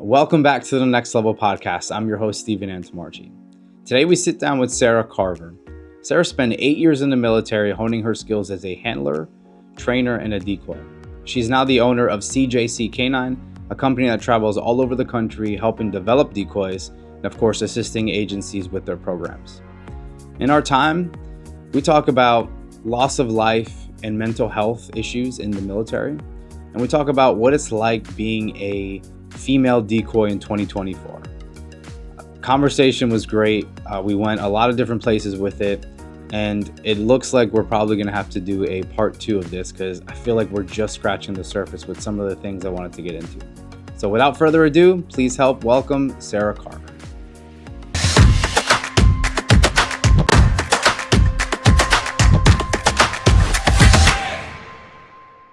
Welcome back to the Next Level Podcast. I'm your host, Stephen Antomarchi. Today we sit down with Sarah Carver. Sarah spent 8 years in the military honing her skills as a handler, trainer, and a decoy. She's now the owner of CJC Canine, a company that travels all over the country helping develop decoys and, of course, assisting agencies with their programs. In our time, we talk about loss of life and mental health issues in the military, and we talk about what it's like being a female decoy in 2024. Conversation was great. We went a lot of different places with it, and it looks like we're probably going to have to do a part 2 of this because I feel like we're just scratching the surface with some of the things I wanted to get into. So without further ado, please help welcome Sarah Carver.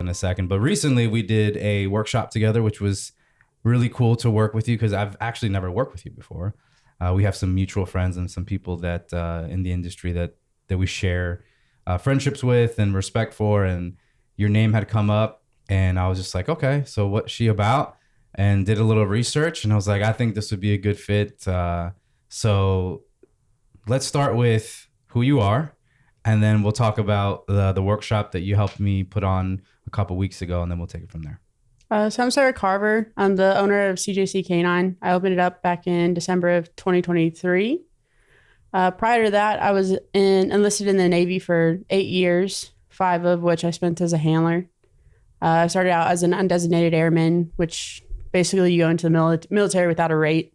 In a second, but recently we did a workshop together, which was really cool to work with you because I've actually never worked with you before. We have some mutual friends and some people that in the industry that we share friendships with and respect for, and your name had come up and I was just like, okay, so what's she about? And did a little research and I was like, I think this would be a good fit. So let's start with who you are, and then we'll talk about the workshop that you helped me put on a couple weeks ago, and then we'll take it from there. So I'm Sarah Carver. I'm the owner of CJC Canine. I opened it up back in December of 2023. Prior to that, I was enlisted in the Navy for 8 years, 5 of which I spent as a handler. I started out as an undesignated airman, which basically you go into the military without a rate,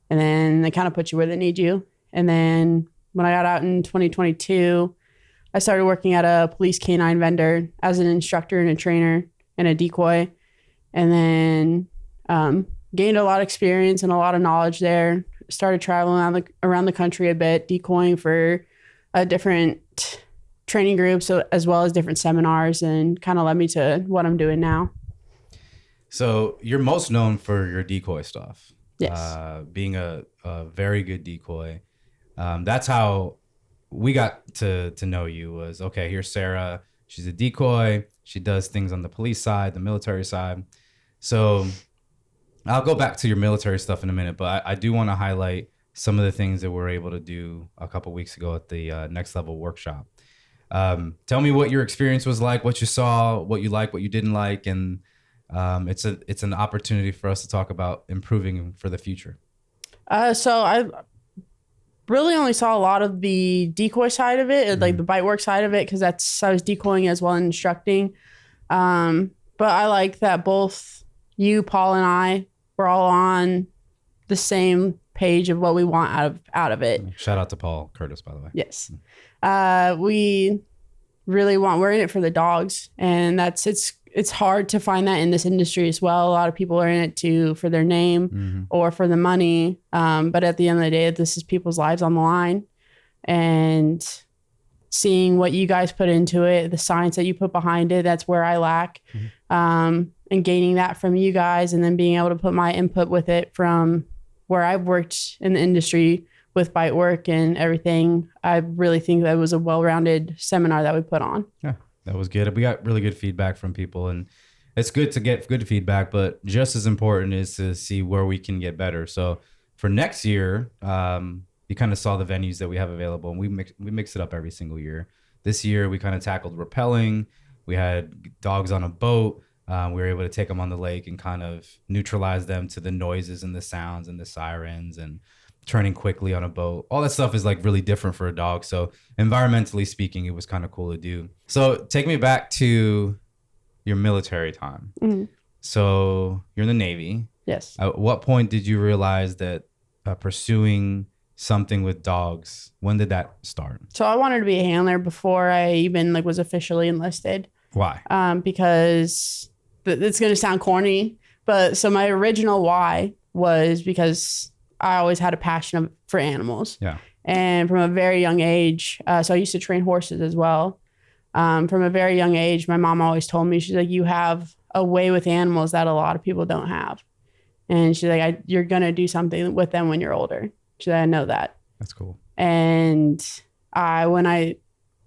and then they kind of put you where they need you. And then when I got out in 2022, I started working at a police canine vendor as an instructor and a trainer and a decoy. And then gained a lot of experience and a lot of knowledge there. Started traveling around the country a bit, decoying for different training groups as well as different seminars, and kind of led me to what I'm doing now. So you're most known for your decoy stuff. Yes. Being a very good decoy. That's how we got to know you was, okay, here's Sarah. She's a decoy. She does things on the police side, the military side. So I'll go back to your military stuff in a minute, but I do want to highlight some of the things that we're able to do a couple weeks ago at the Next Level workshop. Tell me what your experience was like, what you saw, what you liked, what you didn't like, and it's an opportunity for us to talk about improving for the future. So I really only saw a lot of the decoy side of it, like the bite work side of it, because I was decoying as well and instructing. But I like that both you, Paul, and I were all on the same page of what we want out of it. Shout out to Paul Curtis, by the way. Yes. We really we're in it for the dogs, and it's hard to find that in this industry as well. A lot of people are in it for their name or for the money. But at the end of the day, this is people's lives on the line, and seeing what you guys put into it, the science that you put behind it, that's where I lack. And gaining that from you guys, and then being able to put my input with it from where I've worked in the industry with bite work and everything. I really think that was a well-rounded seminar that we put on. Yeah, that was good. We got really good feedback from people, and it's good to get good feedback, but just as important is to see where we can get better. So for next year, you kind of saw the venues that we have available, and we mix it up every single year. This year, we kind of tackled rappelling. We had dogs on a boat. We were able to take them on the lake and kind of neutralize them to the noises and the sounds and the sirens and turning quickly on a boat. All that stuff is like really different for a dog. So environmentally speaking, it was kind of cool to do. So take me back to your military time. So you're in the Navy. Yes. At what point did you realize that pursuing something with dogs, when did that start? So I wanted to be a handler before I even was officially enlisted. Why? Because it's going to sound corny, but so my original why was because I always had a passion for animals. Yeah. And from a very young age, so I used to train horses as well. From a very young age, my mom always told me, she's like, you have a way with animals that a lot of people don't have. And she's like, you're going to do something with them when you're older. She's like, I know that. That's cool. And when I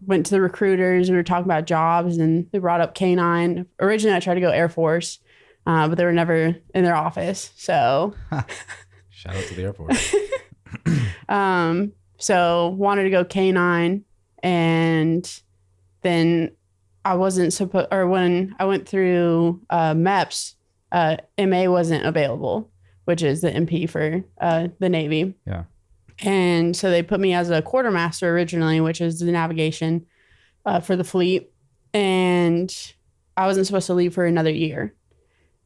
went to the recruiters, we were talking about jobs and they brought up canine. Originally, I tried to go Air Force. but they were never in their office. So shout out to the Air Force. So wanted to go canine, and then I wasn't supposed, or when I went through MEPS, MA wasn't available, which is the MP for the Navy. Yeah. And so they put me as a quartermaster originally, which is the navigation for the fleet. And I wasn't supposed to leave for another year.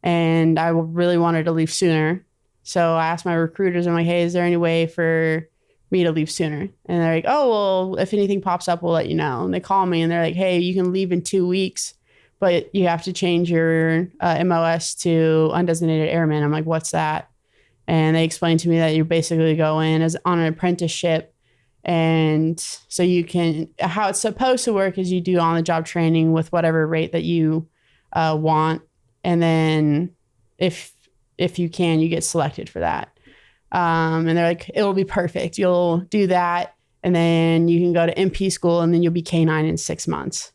And I really wanted to leave sooner. So I asked my recruiters, I'm like, hey, is there any way for me to leave sooner? And they're like, oh, well, if anything pops up, we'll let you know. And they call me and they're like, hey, you can leave in 2 weeks, but you have to change your MOS to undesignated airman. I'm like, what's that? And they explained to me that you basically go in as on an apprenticeship. And so you can, how it's supposed to work is you do on the job training with whatever rate that you want. And then if you can, you get selected for that. And they're like, it'll be perfect. You'll do that. And then you can go to MP school and then you'll be Canine in 6 months.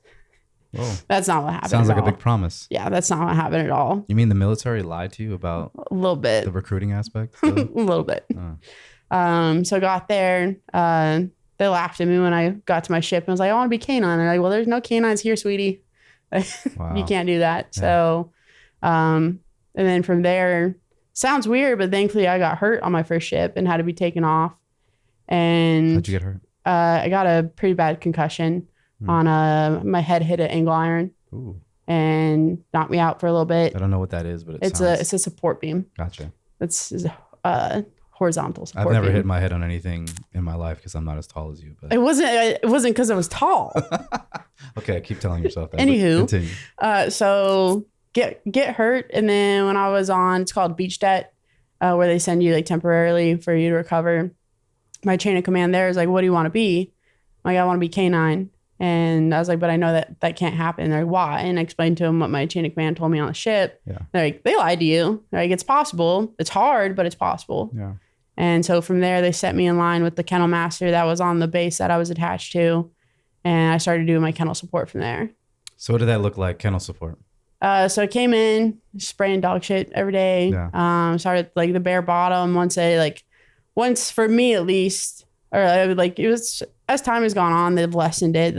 Whoa. That's not what happened. Sounds like all. a big promise. Yeah, that's not what happened at all. You mean the military lied to you about A little bit. the recruiting aspect? A little bit. So I got there. They laughed at me when I got to my ship and was like, I want to be canine. They're like, well, there's no canines here, sweetie. Wow. You can't do that. Yeah. So, and then from there, sounds weird, but thankfully I got hurt on my first ship and had to be taken off. And How'd you get hurt? I got a pretty bad concussion on my head hit an angle iron. Ooh. And knocked me out for a little bit. I don't know what that is, but It's a support beam. Gotcha. It's horizontal support I've never beam. hit my head on anything in my life because I'm not as tall as you. But It wasn't because I was tall. okay, keep telling yourself that. Anywho, continue. So get hurt, and then when I was on, it's called beach debt, where they send you like temporarily for you to recover. My chain of command there is like, what do you want to be? I'm like, I want to be canine. And I was like, but I know that can't happen. They're like, why? And I explained to them what my chain of command told me on the ship. Yeah. They're like, they lied to you. They're like, it's possible. It's hard, but it's possible. Yeah. And so from there, they set me in line with the kennel master that was on the base that I was attached to. And I started doing my kennel support from there. So what did that look like, kennel support? So I came in spraying dog shit every day. Yeah. Started like the bare bottom once for me at least, or it was, as time has gone on, they've lessened it.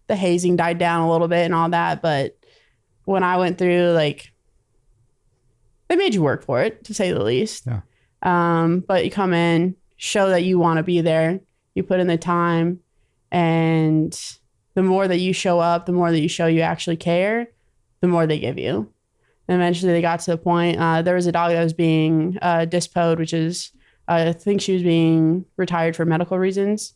The hazing died down a little bit and all that. But when I went through, like, they made you work for it, to say the least. Yeah. But you come in, show that you want to be there. You put in the time, and the more that you show up, the more that you show you actually care, the more they give you. And eventually they got to the point, there was a dog that was being dispoed, which is, I think she was being retired for medical reasons.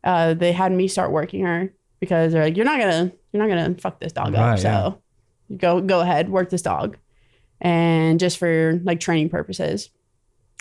They had me start working her because they're like, you're not gonna fuck this dog up. So you go ahead, work this dog. And just for like training purposes.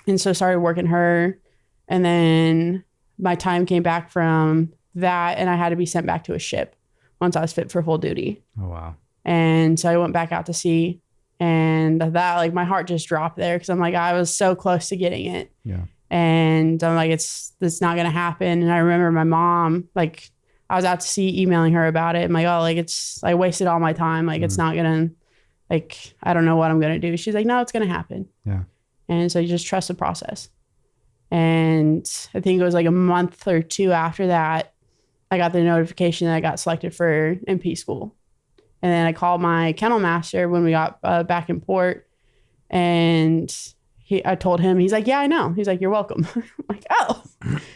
And so started working her. And then my time came back from that, and I had to be sent back to a ship once I was fit for full duty. Oh, wow. And so I went back out to sea, and that, like, my heart just dropped there because I'm like, I was so close to getting it. Yeah. And I'm like, it's not going to happen. And I remember my mom, like, I was out to sea emailing her about it. I'm like, oh, like, I wasted all my time. Like, it's not going to, like, I don't know what I'm going to do. She's like, no, it's going to happen. Yeah. And so you just trust the process. And I think it was like a month or two after that, I got the notification that I got selected for MP school. And then I called my kennel master when we got back in port, and I told him, he's like, yeah, I know. He's like, you're welcome. I'm like, oh.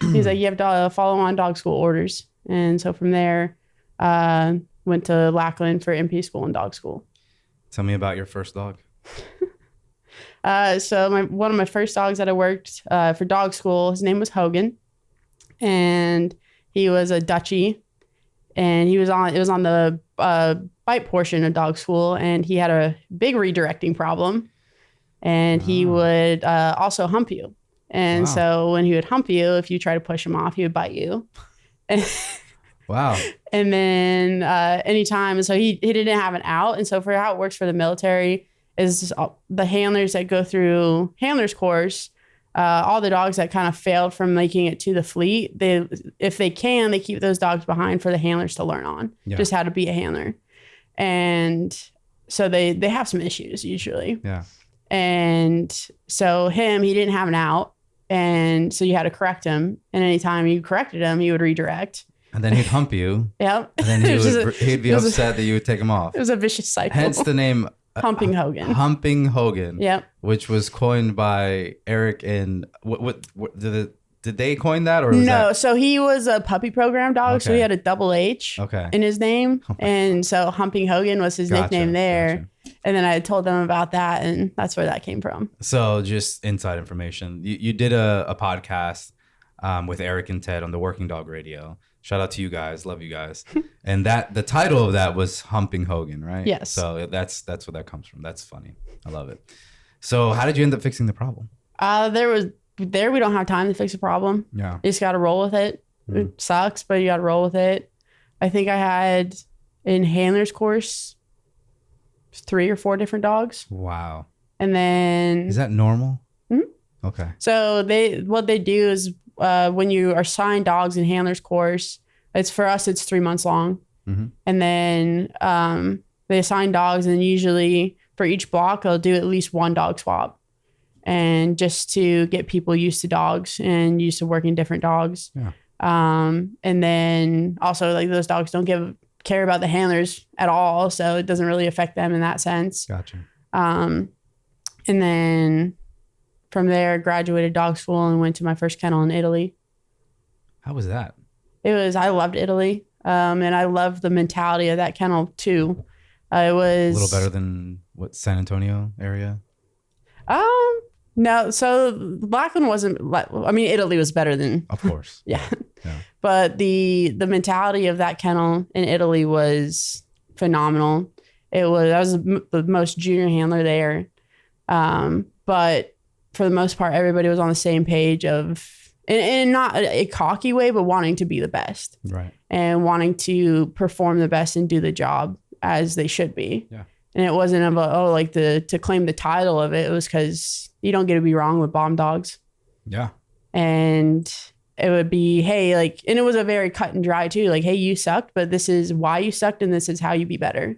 He's like, you have to follow on dog school orders. And so from there, went to Lackland for MP school and dog school. Tell me about your first dog. So one of my first dogs that I worked for dog school, his name was Hogan, and he was a Dutchie, and it was on the bite portion of dog school, and he had a big redirecting problem, and he would also hump you. And so when he would hump you, if you try to push him off, he would bite you. Wow. And then anytime, so he didn't have an out. And so for how it works for the military is the handlers that go through handlers course, all the dogs that kind of failed from making it to the fleet, if they can, they keep those dogs behind for the handlers to learn on just how to be a handler. And So they have some issues usually. Yeah. And so he didn't have an out. And so you had to correct him. And anytime you corrected him, he would redirect. And then he'd hump you. Yep. And then he'd be upset that you would take him off. It was a vicious cycle. Hence the name Humping Hogan. Humping Hogan. Yep. Which was coined by Eric and what did they coin that or was no? That? So he was a puppy program dog, so he had a double H in his name, and so Humping Hogan was his nickname there. Gotcha. And then I told them about that, and that's where that came from. So just inside information, you did a podcast with Eric and Ted on the Working Dog Radio. Shout out to you guys, love you guys. And the title of that was Humping Hogan, right? Yes. So that's where that comes from. That's funny. I love it. So how did you end up fixing the problem? We don't have time to fix a problem. Yeah. You just got to roll with it. It sucks, but you got to roll with it. I think I had in handler's course 3 or 4 different dogs. Wow. And then is that normal? Mm-hmm. Okay. So what they do is when you are assigned dogs in handler's course, it's 3 months long. Mm-hmm. And then they assign dogs, and usually for each block, they'll do at least 1 dog swap. And just to get people used to dogs and used to working different dogs. Yeah. And then also like those dogs don't care about the handlers at all. So it doesn't really affect them in that sense. Gotcha. And then from there, graduated dog school and went to my first kennel in Italy. How was that? I loved Italy. And I loved the mentality of that kennel too. It was a little better than what San Antonio area? No, so Blackland wasn't. I mean, Italy was better than. Of course. Yeah. But the mentality of that kennel in Italy was phenomenal. I was the most junior handler there, but for the most part, everybody was on the same page in not a cocky way, but wanting to be the best, right? And wanting to perform the best and do the job as they should be. Yeah. And it wasn't about to claim the title of it. It was because you don't get to be wrong with bomb dogs. Yeah. And it would be, hey, and it was a very cut and dry too. Like, hey, you sucked, but this is why you sucked, and this is how you be better.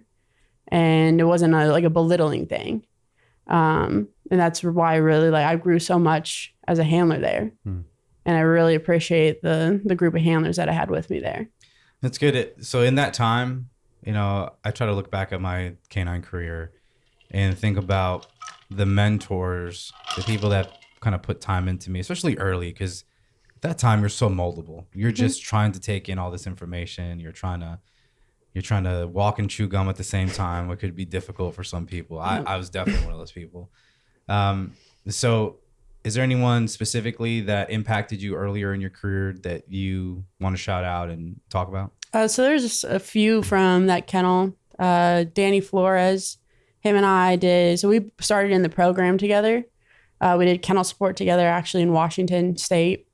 And it wasn't a belittling thing. And that's why I grew so much as a handler there. And I really appreciate the group of handlers that I had with me there. That's good. So in that time, I try to look back at my canine career and think about the mentors, the people that kind of put time into me, especially early, because at that time you're so moldable. You're just trying to take in all this information. You're trying to walk and chew gum at the same time, which could be difficult for some people. I was definitely one of those people. So is there anyone specifically that impacted you earlier in your career that you want to shout out and talk about? So there's a few from that kennel. Danny Flores, him and I did. So we started in the program together. We did kennel sport together, actually in Washington State.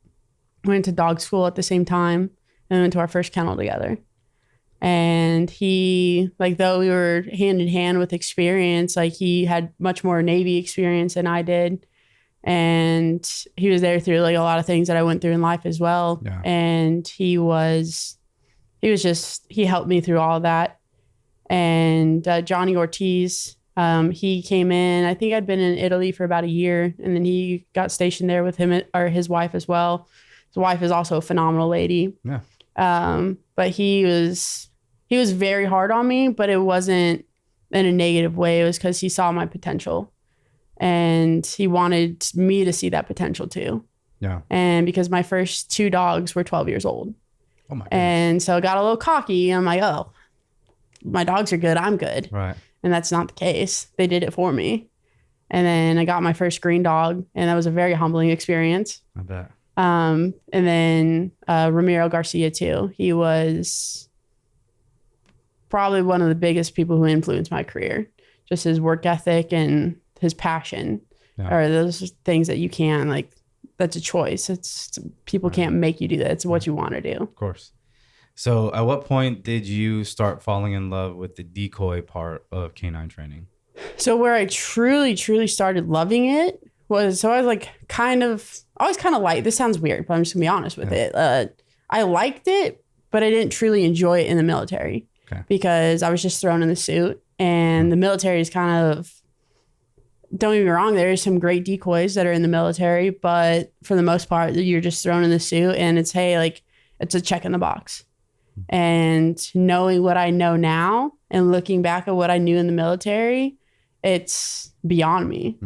Went to dog school at the same time and went to our first kennel together. And he, though we were hand in hand with experience, he had much more Navy experience than I did. And he was there through a lot of things that I went through in life as well. Yeah. And he helped me through all of that. And Johnny Ortiz, he came in, I think I'd been in Italy for about a year, and then he got stationed there with him or his wife as well. His wife is also a phenomenal lady. Yeah. But he was very hard on me, but it wasn't in a negative way. It was because he saw my potential, and he wanted me to see that potential too. Yeah. And because my first 2 dogs were 12 years old. Oh my goodness. And so I got a little cocky. I'm like, oh, my dogs are good. I'm good. Right. And that's not the case. They did it for me. And then I got my first green dog, and that was a very humbling experience. I bet. And then Ramiro Garcia too. He was probably one of the biggest people who influenced my career. Just his work ethic and his passion are those things that you can that's a choice. It's people can't make you do that. It's what you want to do. Of course. So at what point did you start falling in love with the decoy part of canine training? So where I truly, truly started loving it was, I was always kind of like, this sounds weird, but I'm just gonna be honest with it. I liked it, but I didn't truly enjoy it in the military because I was just thrown in the suit And the military is kind of, don't get me wrong, there's some great decoys that are in the military, but for the most part, you're just thrown in the suit and it's, hey, like, it's a check in the box. And knowing what I know now and looking back at what I knew in the military, it's beyond me.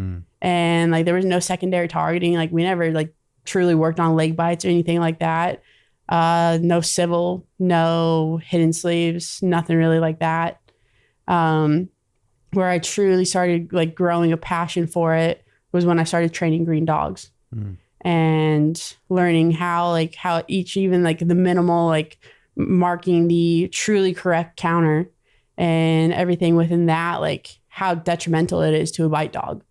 And like, there was no secondary targeting. Like, we never like truly worked on leg bites or anything like that. No civil, no hidden sleeves, nothing really like that. Where I truly started like growing a passion for it was when I started training green dogs and learning how each, even like the minimal, like marking the truly correct counter and everything within that, like how detrimental it is to a bite dog,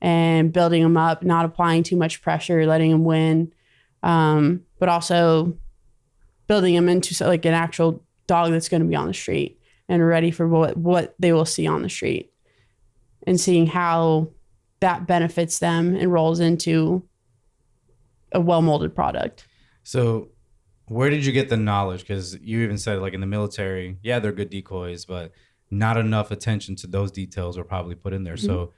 and building them up, not applying too much pressure, letting them win. But also building them into like an actual dog that's going to be on the street and ready for what they will see on the street, and seeing how that benefits them and rolls into a well-molded product. So where did you get the knowledge? Because you even said like in the military, yeah, they're good decoys, but not enough attention to those details were probably put in there. So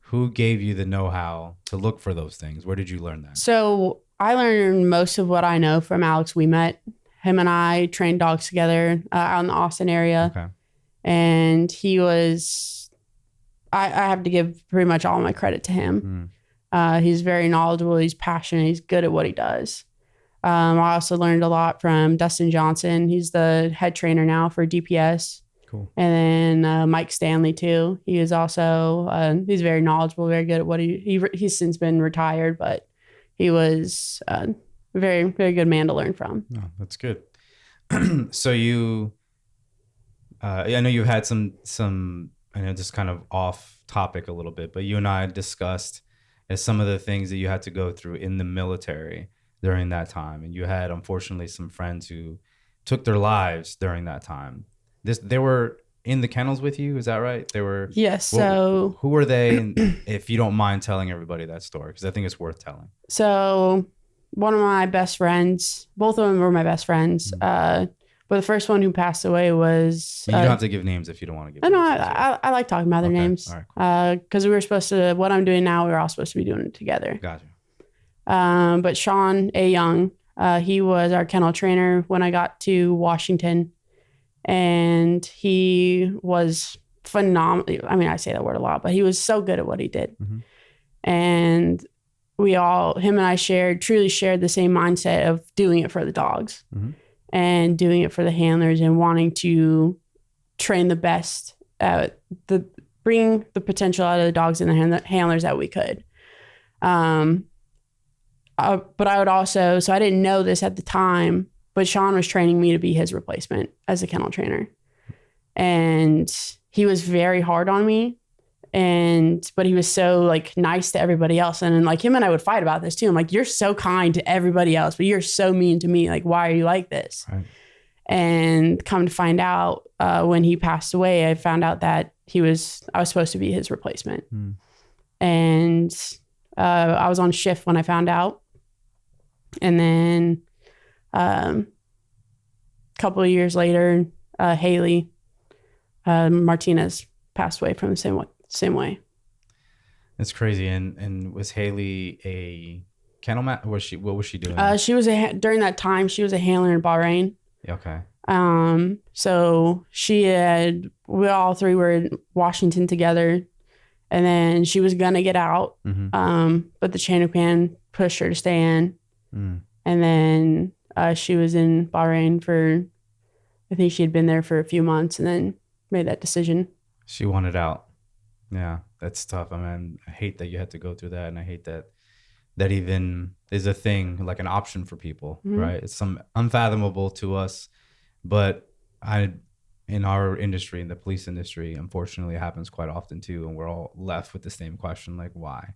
who gave you the know-how to look for those things? Where did you learn that? So I learned most of what I know from Alex. We met. Him and I trained dogs together out in the Austin area. Okay. And he was, I have to give pretty much all my credit to him. He's very knowledgeable. He's passionate. He's good at what he does. I also learned a lot from Dustin Johnson. He's the head trainer now for DPS. Cool. And then Mike Stanley too. He is also, he's very knowledgeable, very good at what he's since been retired, but he was a very, very good man to learn from. Oh, that's good. So you, I know you've had some, I know just kind of off topic a little bit, but you and I discussed some of the things that you had to go through in the military during that time. And you had, unfortunately, some friends who took their lives during that time. They were in the kennels with you, is that right? They were. Yes. So who were they? And if you don't mind telling everybody that story, because I think it's worth telling. So one of my best friends, both of them were my best friends. But the first one who passed away was. You don't have to give names if you don't want to give. I know. Names. I like talking about their names. All right, because we were supposed to. What I'm doing now, we were all supposed to be doing it together. Gotcha. But Sean A. Young, he was our kennel trainer when I got to Washington. And he was phenomenal. I mean, I say that word a lot, but he was so good at what he did. And him and I truly shared the same mindset of doing it for the dogs and doing it for the handlers and wanting to train the best, bring the potential out of the dogs and the handlers that we could. But I would also, so I didn't know this at the time, but Sean was training me to be his replacement as a kennel trainer. And he was very hard on me. But he was so like nice to everybody else. And like him and I would fight about this too. I'm like, you're so kind to everybody else, but you're so mean to me. Like, why are you like this? Right. And come to find out, when he passed away, I found out that I was supposed to be his replacement. And I was on shift when I found out. And then a couple of years later, Haley Martinez passed away from the same way. That's crazy. And was Haley a kennel mat? What was she doing? She was during that time, she was a handler in Bahrain. Okay. So we all three were in Washington together, and then she was gonna get out. But the chain of command pushed her to stay in. And then she was in Bahrain I think she had been there for a few months and then made that decision. She wanted out. Yeah, that's tough. I mean, I hate that you had to go through that. And I hate that even is a thing, like an option for people, right? It's unfathomable to us. But in our industry, in the police industry, unfortunately, it happens quite often too. And we're all left with the same question, like, why?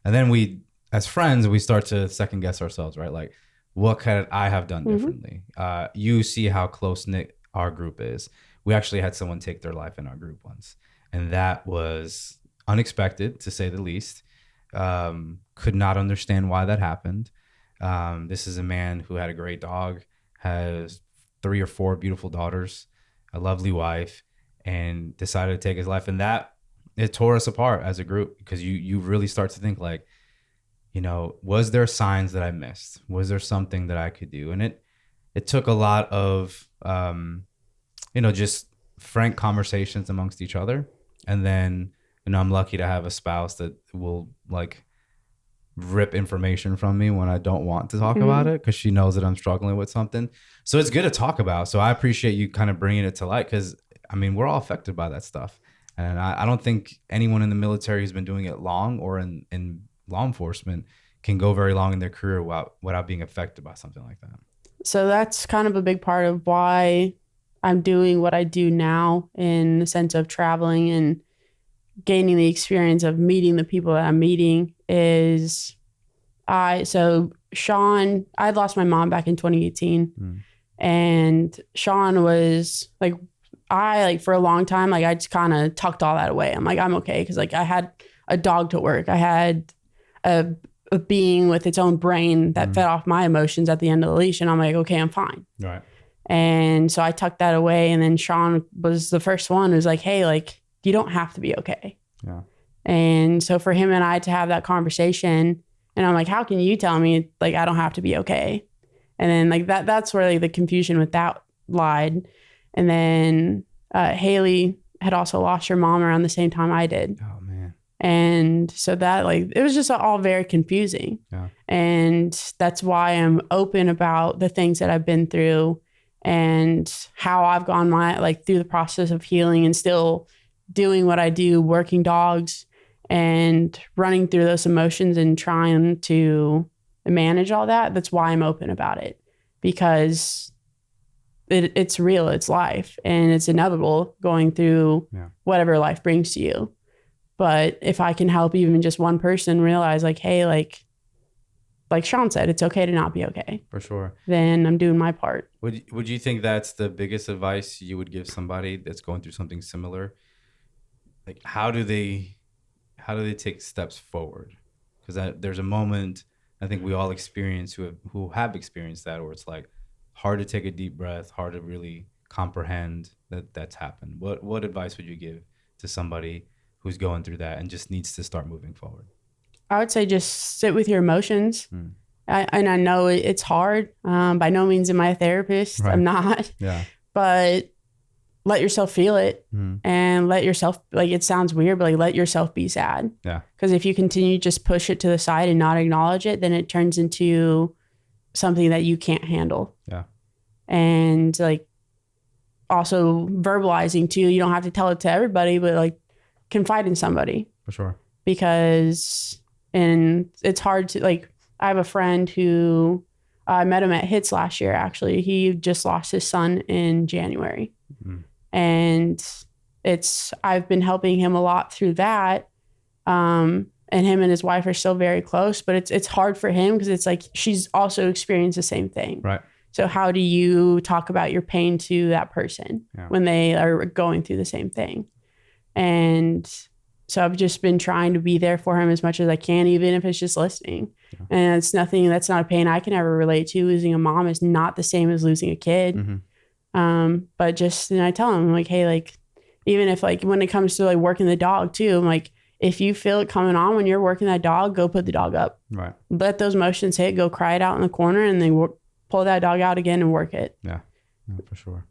And then we, as friends, we start to second guess ourselves, right? Like, what could I have done differently? You see how close-knit our group is. We actually had someone take their life in our group once. And that was unexpected, to say the least. Could not understand why that happened. This is a man who had a great dog, has 3 or 4 beautiful daughters, a lovely wife, and decided to take his life. And that, it tore us apart as a group, because you really start to think like, you know, was there signs that I missed? Was there something that I could do? And it took a lot of, you know, just frank conversations amongst each other. And then, you know, I'm lucky to have a spouse that will like rip information from me when I don't want to talk about it, because she knows that I'm struggling with something. So it's good to talk about. So I appreciate you kind of bringing it to light, because I mean, we're all affected by that stuff. And I don't think anyone in the military who's been doing it long or in law enforcement can go very long in their career without being affected by something like that. So that's kind of a big part of why I'm doing what I do now, in the sense of traveling and gaining the experience of meeting the people that I'm meeting. Is Sean, I lost my mom back in 2018, and Sean was like, for a long time, like I just kind of tucked all that away. I'm like, I'm okay. Cause like I had a dog to work. I had a being with its own brain that fed off my emotions at the end of the leash. And I'm like, okay, I'm fine. Right. And so I tucked that away. And then Sean was the first one who's like, hey, like, you don't have to be okay. Yeah. And so for him and I to have that conversation, and I'm like, how can you tell me like I don't have to be okay? And then like that's where like the confusion with that lied. And then Haley had also lost her mom around the same time I did. Oh man. And so that like, it was just all very confusing. Yeah. And that's why I'm open about the things that I've been through and how I've gone through the process of healing and still doing what I do, working dogs and running through those emotions and trying to manage all that. That's why I'm open about it, because it's real, it's life, and it's inevitable going through whatever life brings to you. But if I can help even just one person realize like, hey, like Sean said, it's okay to not be okay. For sure. Then I'm doing my part. Would you think that's the biggest advice you would give somebody that's going through something similar? Like how do they take steps forward? Because there's a moment I think we all experience who have experienced that, where it's like hard to take a deep breath, hard to really comprehend that that's happened. What advice would you give to somebody who's going through that and just needs to start moving forward? I would say just sit with your emotions. And I know it's hard. By no means am I a therapist. Right. I'm not. Yeah. But let yourself feel it and let yourself, like, it sounds weird, but like let yourself be sad. Yeah. Because if you continue to just push it to the side and not acknowledge it, then it turns into something that you can't handle. Yeah. And like also verbalizing too, you don't have to tell it to everybody, but like confide in somebody. For sure. Because, and it's hard to, like, I have a friend who I met him at HITS last year, actually. He just lost his son in January. And I've been helping him a lot through that. And him and his wife are still very close, but it's hard for him because it's like she's also experienced the same thing. Right. So how do you talk about your pain to that person when they are going through the same thing? And so I've just been trying to be there for him as much as I can, even if it's just listening. Yeah. And it's nothing, that's not a pain I can ever relate to. Losing a mom is not the same as losing a kid. But just, and I tell him like, hey, like, even if like, when it comes to like working the dog too, I'm like, if you feel it coming on when you're working that dog, go put the dog up. Right. Let those emotions hit, go cry it out in the corner, and then pull that dog out again and work it. Yeah, for sure.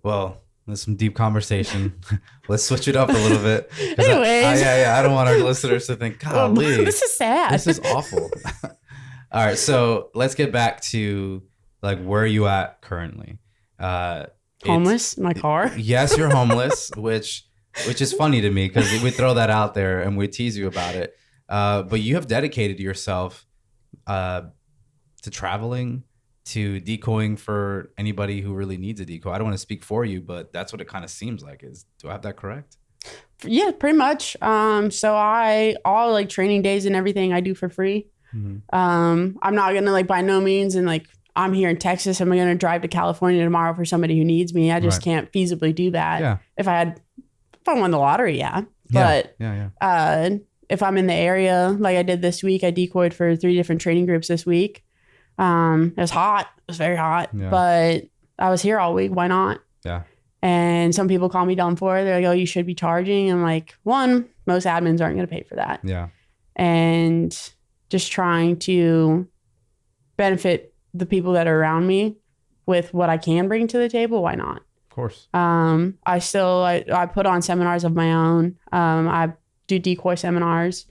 Well, there's some deep conversation. Let's switch it up a little bit. Anyways. I don't want our listeners to think, golly, this is sad. This is awful. All right, so let's get back to like where are you at currently? Homeless in my car. Yes, you're homeless, which is funny to me because we throw that out there and we tease you about it. But you have dedicated yourself to traveling, to decoying for anybody who really needs a decoy. I don't want to speak for you, but that's what it kind of seems like. Do I have that correct? Yeah, pretty much. So all like training days and everything I do for free. I'm not gonna like by no means and like I'm here in Texas. I'm gonna drive to California tomorrow for somebody who needs me. I just can't feasibly do that. Yeah. If I won the lottery, yeah. But if I'm in the area, like I did this week, I decoyed for 3 different training groups this week. It was hot. It was very hot, but I was here all week. Why not? Yeah. And some people call me dumb for it. They're like, oh, you should be charging. I'm like, one, most admins aren't going to pay for that. Yeah. And just trying to benefit the people that are around me with what I can bring to the table. Why not? Of course. I put on seminars of my own. I do decoy seminars,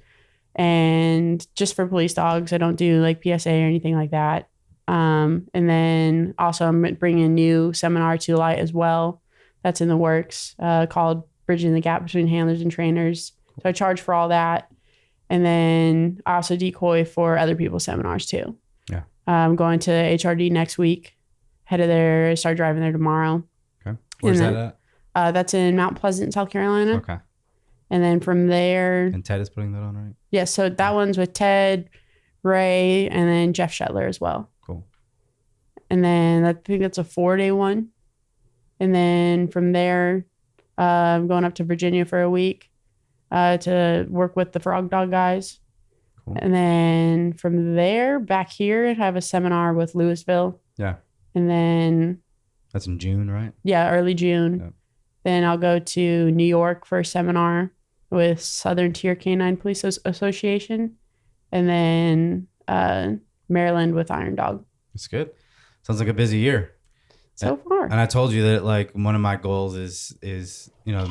and just for police dogs. I don't do like PSA or anything like that. And then also I'm bringing a new seminar to light as well. That's in the works, called Bridging the Gap Between Handlers and Trainers. So I charge for all that. And then I also decoy for other people's seminars too. Yeah. I'm going to HRD next week. Headed there, start driving there tomorrow. Okay. Where's that at? That's in Mount Pleasant, South Carolina. Okay. And then from there. And Ted is putting that on, right? Yeah. So that one's with Ted, Ray, and then Jeff Shetler as well. Cool. And then I think that's a 4-day one. And then from there, I'm going up to Virginia for a week to work with the Frog Dog guys. Cool. And then from there, back here, I have a seminar with Louisville. Yeah. And then... That's in June, right? Yeah, early June. Yep. Then I'll go to New York for a seminar with Southern Tier Canine Police Association. And then Maryland with Iron Dog. That's good. Sounds like a busy year. So far. And I told you that like one of my goals is, you know,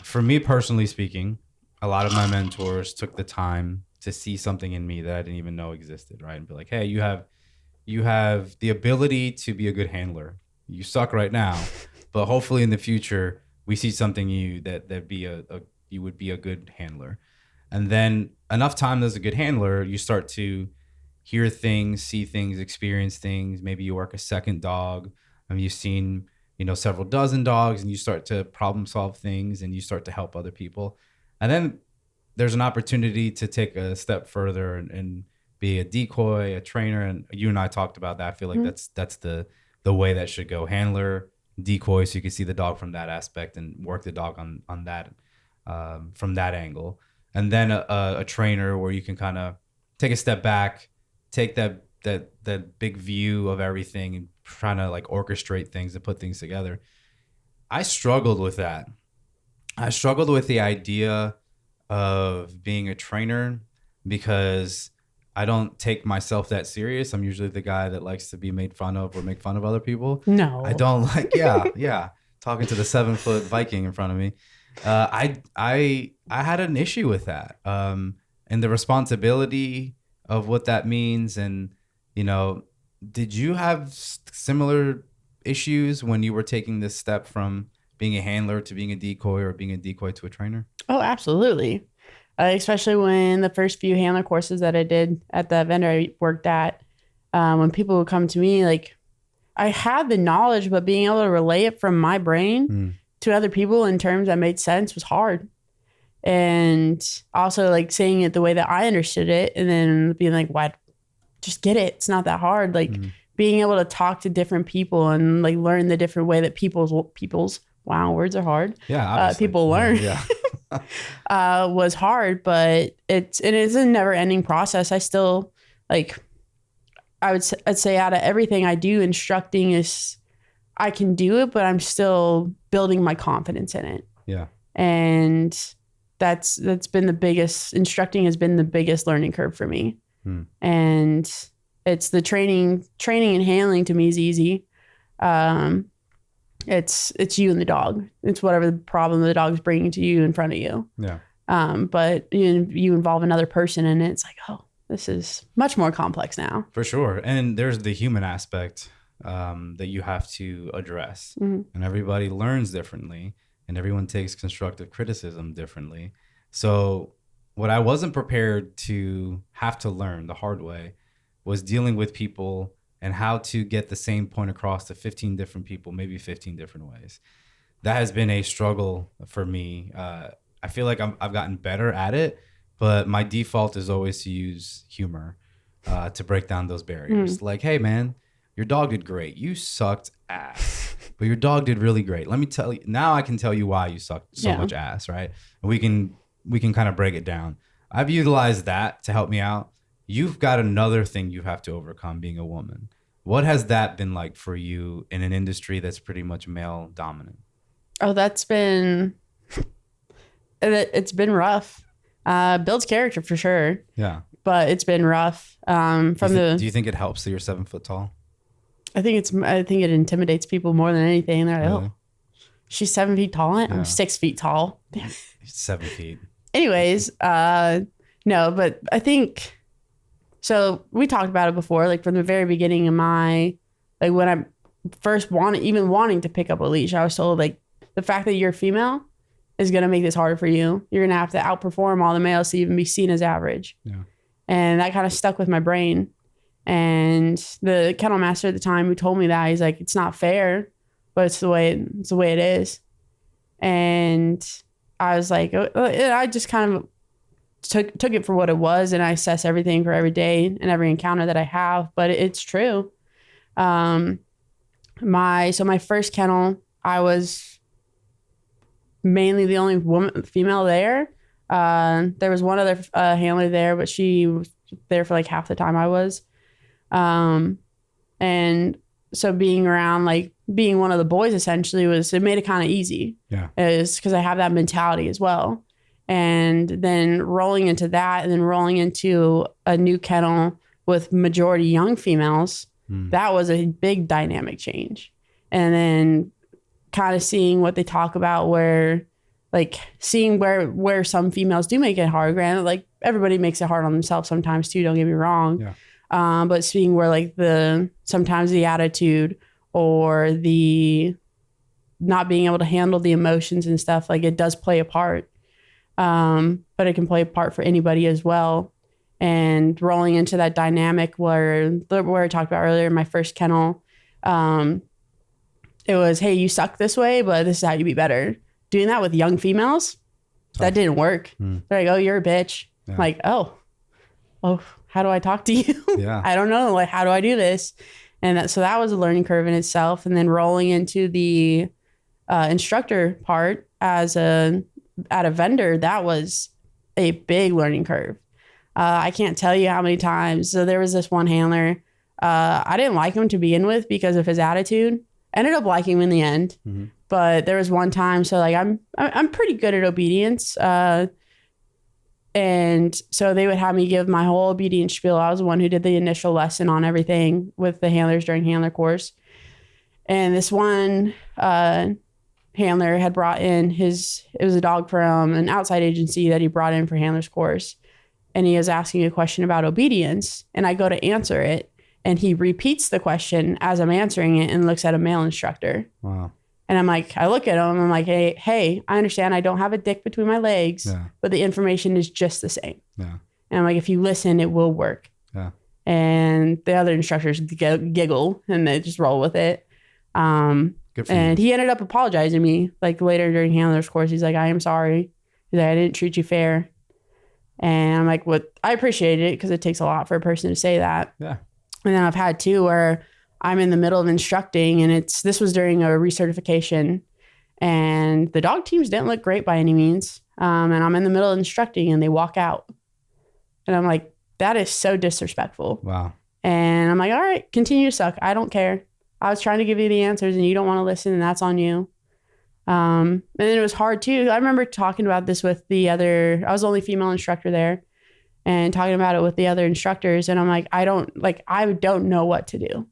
for me personally speaking, a lot of my mentors took the time to see something in me that I didn't even know existed, right? And be like, hey, you have the ability to be a good handler. You suck right now, but hopefully in the future we see something in you that you would be a good handler. And then enough time as a good handler, you start to hear things, see things, experience things. Maybe you work a second dog and you've seen, you know, several dozen dogs, and you start to problem solve things and you start to help other people. And then there's an opportunity to take a step further and be a decoy, a trainer. And you and I talked about that. I feel like that's the way that should go. Handler, decoy, so you can see the dog from that aspect and work the dog on that from that angle. And then a trainer where you can kind of take a step back, take that big view of everything and trying to like orchestrate things and put things together. I struggled with that. I struggled with the idea of being a trainer because I don't take myself that serious. I'm usually the guy that likes to be made fun of or make fun of other people. No. I don't like, yeah. Talking to the 7-foot Viking in front of me. I had an issue with that. And the responsibility of what that means. And, you know, did you have similar issues when you were taking this step from being a handler to being a decoy or being a decoy to a trainer? Oh, absolutely. Especially when the first few handler courses that I did at the vendor I worked at, when people would come to me, like I had the knowledge, but being able to relay it from my brain to other people in terms that made sense was hard. And also like saying it the way that I understood it and then being like, what? Just get it. It's not that hard. Like being able to talk to different people and like learn the different way that people's wow, words are hard. Yeah. People learn. Yeah. Was hard, but it's a never ending process. I still like, I'd say out of everything I do, instructing is, I can do it, but I'm still building my confidence in it. Yeah. And that's been the biggest, instructing has been the biggest learning curve for me. And it's the training and handling to me is easy. It's you and the dog. It's whatever the problem the dog's bringing to you in front of you. Yeah. But you involve another person in it. It's like, oh, this is much more complex now. For sure. And there's the human aspect that you have to address. And everybody learns differently and everyone takes constructive criticism differently. So what I wasn't prepared to have to learn the hard way was dealing with people and how to get the same point across to 15 different people, maybe 15 different ways. That has been a struggle for me. I feel like I've gotten better at it, but my default is always to use humor to break down those barriers. Like, hey, man, your dog did great. You sucked ass, but your dog did really great. Let me tell you. Now I can tell you why you sucked so much ass, right? And we can kind of break it down. I've utilized that to help me out. You've got another thing you have to overcome being a woman. What has that been like for you in an industry that's pretty much male dominant? Oh, it's been rough. Builds character for sure. Yeah. But it's been rough. Do you think it helps that you're 7 foot tall? I think it intimidates people more than anything. They're like, Really? oh, she's 7 feet tall. Yeah. I'm 6 feet tall. 7 feet. Anyways, no, but I think so. We talked about it before, like from the very beginning of when I first wanting to pick up a leash, I was told like the fact that you're female is going to make this harder for you. You're going to have to outperform all the males to even be seen as average. Yeah. And that kind of stuck with my brain. And the kennel master at the time who told me that, he's like, it's not fair, but it's the way it is. And I was like, I just kind of took it for what it was, and I assess everything for every day and every encounter that I have. But it's true. My first kennel, I was mainly the only female there. There was one other handler there, but she was there for like half the time I was. And so being around, like being one of the boys essentially it made it kind of easy. Yeah. Is because I have that mentality as well. And then rolling into that and then rolling into a new kennel with majority young females, that was a big dynamic change. And then kind of seeing what they talk about seeing where some females do make it hard. Granted, like everybody makes it hard on themselves sometimes too, don't get me wrong. Yeah. But seeing where like sometimes the attitude or the not being able to handle the emotions and stuff, like it does play a part. But it can play a part for anybody as well. And rolling into that dynamic where I talked about earlier in my first kennel, it was, hey, you suck this way, but this is how you be better. Doing that with young females, that didn't work. They're like, oh, you're a bitch. Yeah. I'm like, oh, how do I talk to you? Yeah. I don't know. Like, how do I do this? And so that was a learning curve in itself. And then rolling into the instructor part at a vendor, that was a big learning curve. I can't tell you how many times. So there was this one handler. I didn't like him to begin with because of his attitude. Ended up liking him in the end. Mm-hmm. But there was one time, so like I'm pretty good at obedience. And so they would have me give my whole obedience spiel. I was the one who did the initial lesson on everything with the handlers during handler course. And this one handler had brought in it was a dog from an outside agency that he brought in for handlers course. And he was asking a question about obedience. And I go to answer it. And he repeats the question as I'm answering it and looks at a male instructor. Wow. And I'm like, I look at him, I'm like, hey, I understand I don't have a dick between my legs, but the information is just the same. Yeah. And I'm like, if you listen, it will work. Yeah. And the other instructors giggle and they just roll with it. Good for you. He ended up apologizing to me like later during handler's course. He's like, I am sorry. He's like, I didn't treat you fair. And I'm like, I appreciate it because it takes a lot for a person to say that. Yeah. And then I've had two where I'm in the middle of instructing and this was during a recertification and the dog teams didn't look great by any means. And I'm in the middle of instructing and they walk out. And I'm like, that is so disrespectful. Wow. And I'm like, all right, continue to suck. I don't care. I was trying to give you the answers and you don't want to listen and that's on you. And then it was hard too. I remember talking about this with I was the only female instructor there. And talking about it with the other instructors. And I'm like, I don't know what to do.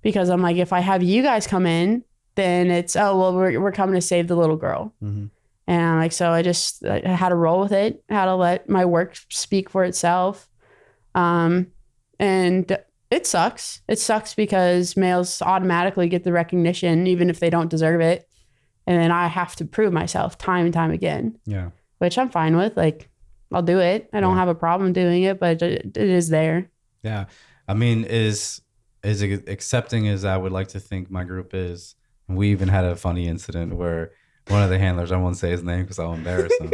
Because I'm like, if I have you guys come in, then it's, oh, well, we're coming to save the little girl. Mm-hmm. And I'm like, so I had to roll with it, how to let my work speak for itself. And it sucks. It sucks because males automatically get the recognition, even if they don't deserve it. And then I have to prove myself time and time again. Yeah. Which I'm fine with. Like, I'll do it. I don't have a problem doing it, but it is there. Yeah. I mean, is accepting as I would like to think my group is. We even had a funny incident where one of the handlers, I won't say his name because I'll embarrass him,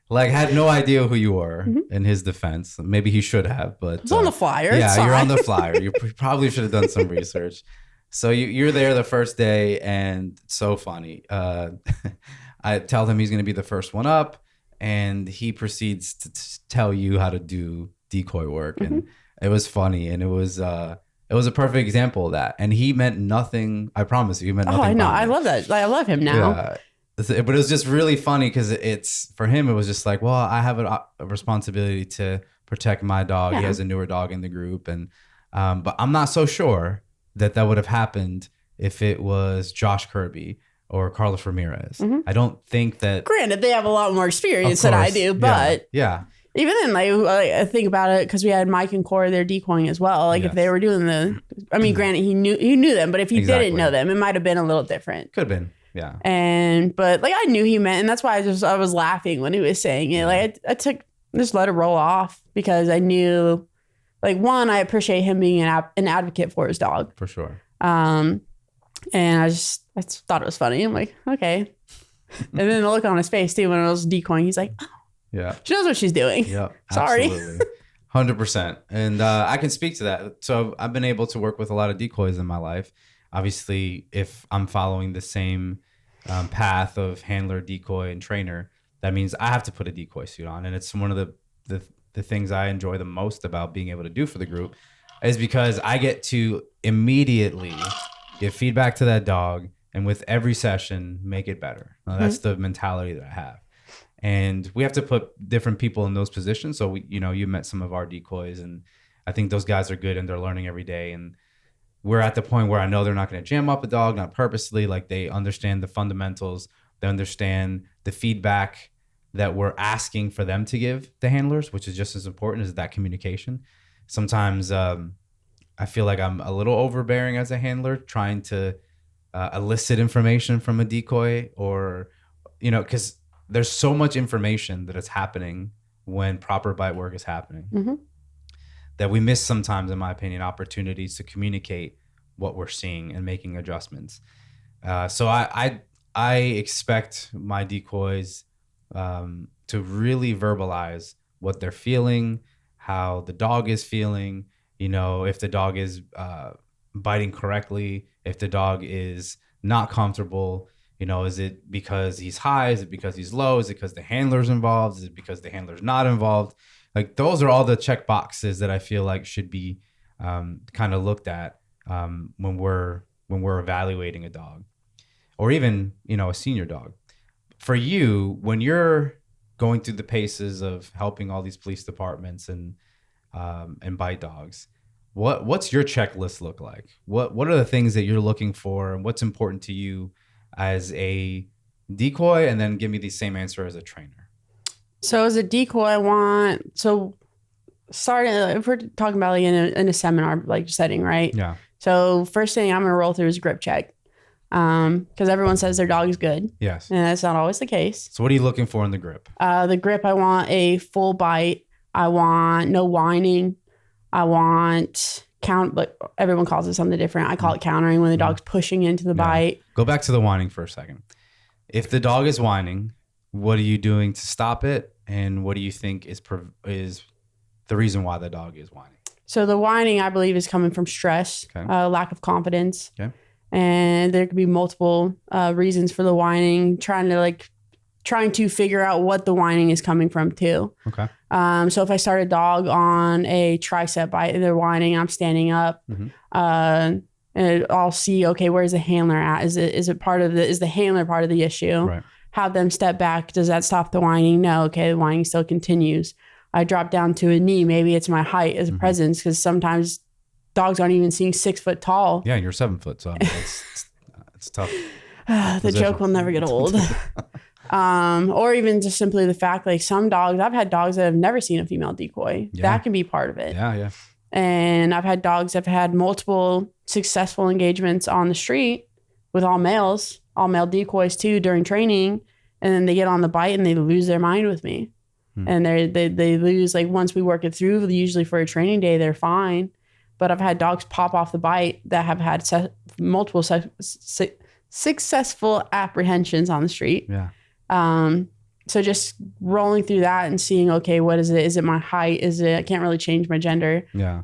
like had no idea who you were in his defense. Maybe he should have, but it's on the flyer. Yeah, you're on the flyer. You probably should have done some research. So you're there the first day and it's so funny. I tell him he's going to be the first one up. And he proceeds to tell you how to do decoy work. And it was funny. And it was it was a perfect example of that. And he meant nothing. I promise you, he meant nothing. Oh, I know. by I me. love that. I love him now. Yeah. But it was just really funny because it's for him. It was just like, well, I have a responsibility to protect my dog. Yeah. He has a newer dog in the group, and but I'm not so sure that would have happened if it was Josh Kirby or Carlos Ramirez. Mhm. I don't think that. Granted, they have a lot more experience than I do, but yeah. even then, like I think about it because we had Mike and Corey there decoying as well. Like if they were doing granted he knew them, but if he didn't know them, it might have been a little different. Could have been, yeah. But like I knew he meant, and that's why I was laughing when he was saying it. Like I just let it roll off because I knew, like one, I appreciate him being an advocate for his dog For sure. and I just thought it was funny. I'm like, okay, and then the look on his face too when I was decoying, he's like, oh. Yeah. She knows what she's doing. Yeah. Sorry. Absolutely. 100%. And I can speak to that. So I've been able to work with a lot of decoys in my life. Obviously, if I'm following the same path of handler, decoy, and trainer, that means I have to put a decoy suit on. And it's one of the things I enjoy the most about being able to do for the group is because I get to immediately give feedback to that dog and with every session, make it better. Now, that's the mentality that I have. And we have to put different people in those positions. So you met some of our decoys, and I think those guys are good and they're learning every day. And we're at the point where I know they're not going to jam up a dog, not purposely. Like they understand the fundamentals. They understand the feedback that we're asking for them to give the handlers, which is just as important as that communication. Sometimes I feel like I'm a little overbearing as a handler, trying to elicit information from a decoy or, because there's so much information that is happening when proper bite work is happening that we miss sometimes, in my opinion, opportunities to communicate what we're seeing and making adjustments. So I expect my decoys to really verbalize what they're feeling, how the dog is feeling, if the dog is biting correctly, if the dog is not comfortable. Is it because he's high? Is it because he's low? Is it because the handler's involved? Is it because the handler's not involved? Like those are all the check boxes that I feel like should be kind of looked at when we're evaluating a dog, or even a senior dog. For you, when you're going through the paces of helping all these police departments and bite dogs, what's your checklist look like? What are the things that you're looking for, and what's important to you as a decoy? And then give me the same answer as a trainer. So as a decoy, starting, if we're talking about like in a seminar like setting, right? Yeah. So first thing I'm going to roll through is grip check. Because everyone says their dog is good. Yes. And that's not always the case. So what are you looking for in the grip? The grip, I want a full bite. I want no whining. I want count, but everyone calls it something different. I call it countering when the dog's pushing into the bite. Go back to the whining for a second. If the dog is whining, what are you doing to stop it? And what do you think is the reason why the dog is whining? So the whining, I believe, is coming from stress, lack of confidence. Okay. And there could be multiple reasons for the whining, trying to figure out what the whining is coming from too. Okay. So if I start a dog on a tricep bite, they're whining, I'm standing up, and I'll see, okay, where's the handler at? Is the handler part of the issue? Right. Have them step back. Does that stop the whining? No. Okay. The whining still continues. I drop down to a knee. Maybe it's my height as a presence, because sometimes dogs aren't even seeing 6 foot tall. Yeah. You're 7 foot. So it's tough. The joke will never get old. Or even just simply the fact, like some dogs, I've had dogs that have never seen a female decoy. Yeah. That can be part of it. Yeah. And I've had dogs that have had multiple successful engagements on the street with all male decoys too during training. And then they get on the bite and they lose their mind with me. And they lose, like once we work it through, usually for a training day, they're fine. But I've had dogs pop off the bite that have had multiple successful apprehensions on the street. Yeah. So just rolling through that and seeing, okay, what is it? Is it my height? I can't really change my gender. Yeah.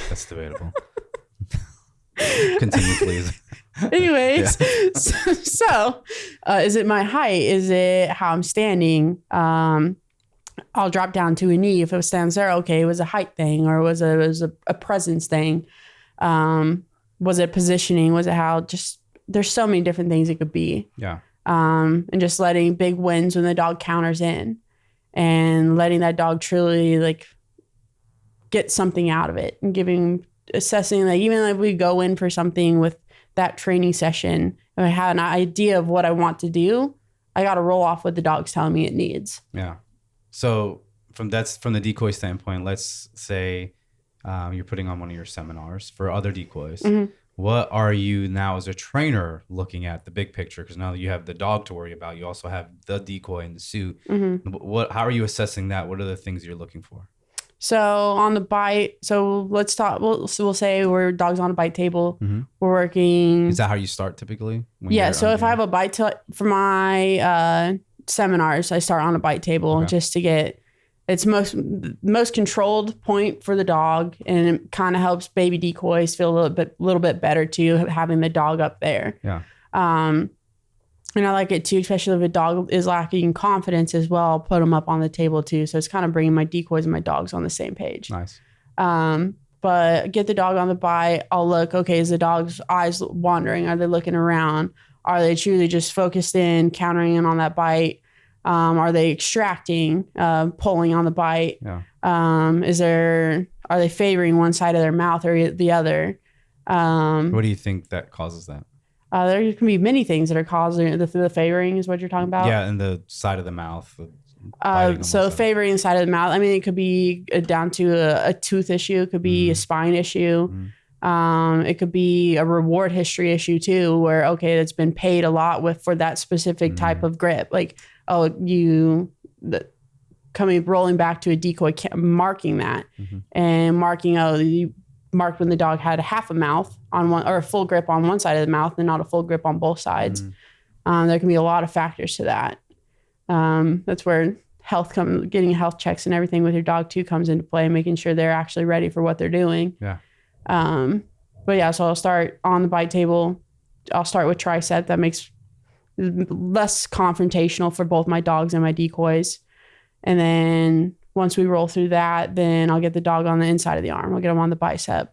That's debatable. Continue, please. Anyways, so is it my height? Is it how I'm standing? I'll drop down to a knee. If it stands there, okay, it was a height thing, or was a presence thing. Was it positioning? Was it how? Just there's so many different things it could be. Yeah. And just letting big wins when the dog counters in, and letting that dog truly like get something out of it, and assessing that even if we go in for something with that training session, and I have an idea of what I want to do, I got to roll off what the dog's telling me it needs. Yeah. So from the decoy standpoint, let's say you're putting on one of your seminars for other decoys. Mm-hmm. What are you now as a trainer looking at the big picture? Because now that you have the dog to worry about, you also have the decoy and the suit. Mm-hmm. How are you assessing that? What are the things you're looking for? So on the bite, so let's talk. We'll say we're dogs on a bite table. Mm-hmm. We're working. Is that how you start typically? Yeah. So if I have a bite for my seminars, I start on a bite table just to get it's most controlled point for the dog, and it kind of helps baby decoys feel a little bit better too, having the dog up there. Yeah. And I like it too, especially if a dog is lacking confidence as well. I'll put them up on the table too. So it's kind of bringing my decoys and my dogs on the same page. Nice. But get the dog on the bite. I'll look, okay, is the dog's eyes wandering? Are they looking around? Are they truly just focused in, countering in on that bite? Are they extracting, pulling on the bite? Yeah. Are they favoring one side of their mouth or the other? What do you think that causes that? There can be many things that are causing the favoring is what you're talking about. Yeah, and the side of the mouth. So favoring the side of the mouth. I mean, it could be down to a tooth issue. It could be a spine issue. It could be a reward history issue too, where okay, it's been paid a lot for that specific type of grip. Like rolling back to a decoy, marking that and marking you marked when the dog had a half a mouth on one or a full grip on one side of the mouth and not a full grip on both sides. There can be a lot of factors to that. That's where getting health checks and everything with your dog too comes into play, making sure they're actually ready for what they're doing. Yeah. But yeah, so I'll start on the bite table. I'll start with tricep. That makes less confrontational for both my dogs and my decoys. And then once we roll through that, then I'll get the dog on the inside of the arm. I'll get them on the bicep.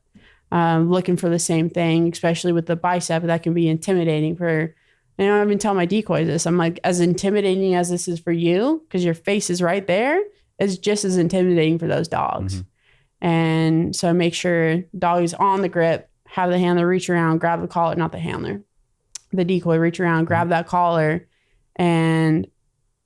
Looking for the same thing, especially with the bicep, that can be intimidating for, I even tell my decoys this. I'm like, as intimidating as this is for you, because your face is right there, it's just as intimidating for those dogs. And so make sure dog is on the grip, have the handler reach around, grab the collar, not the handler, the decoy reach around, grab that collar, and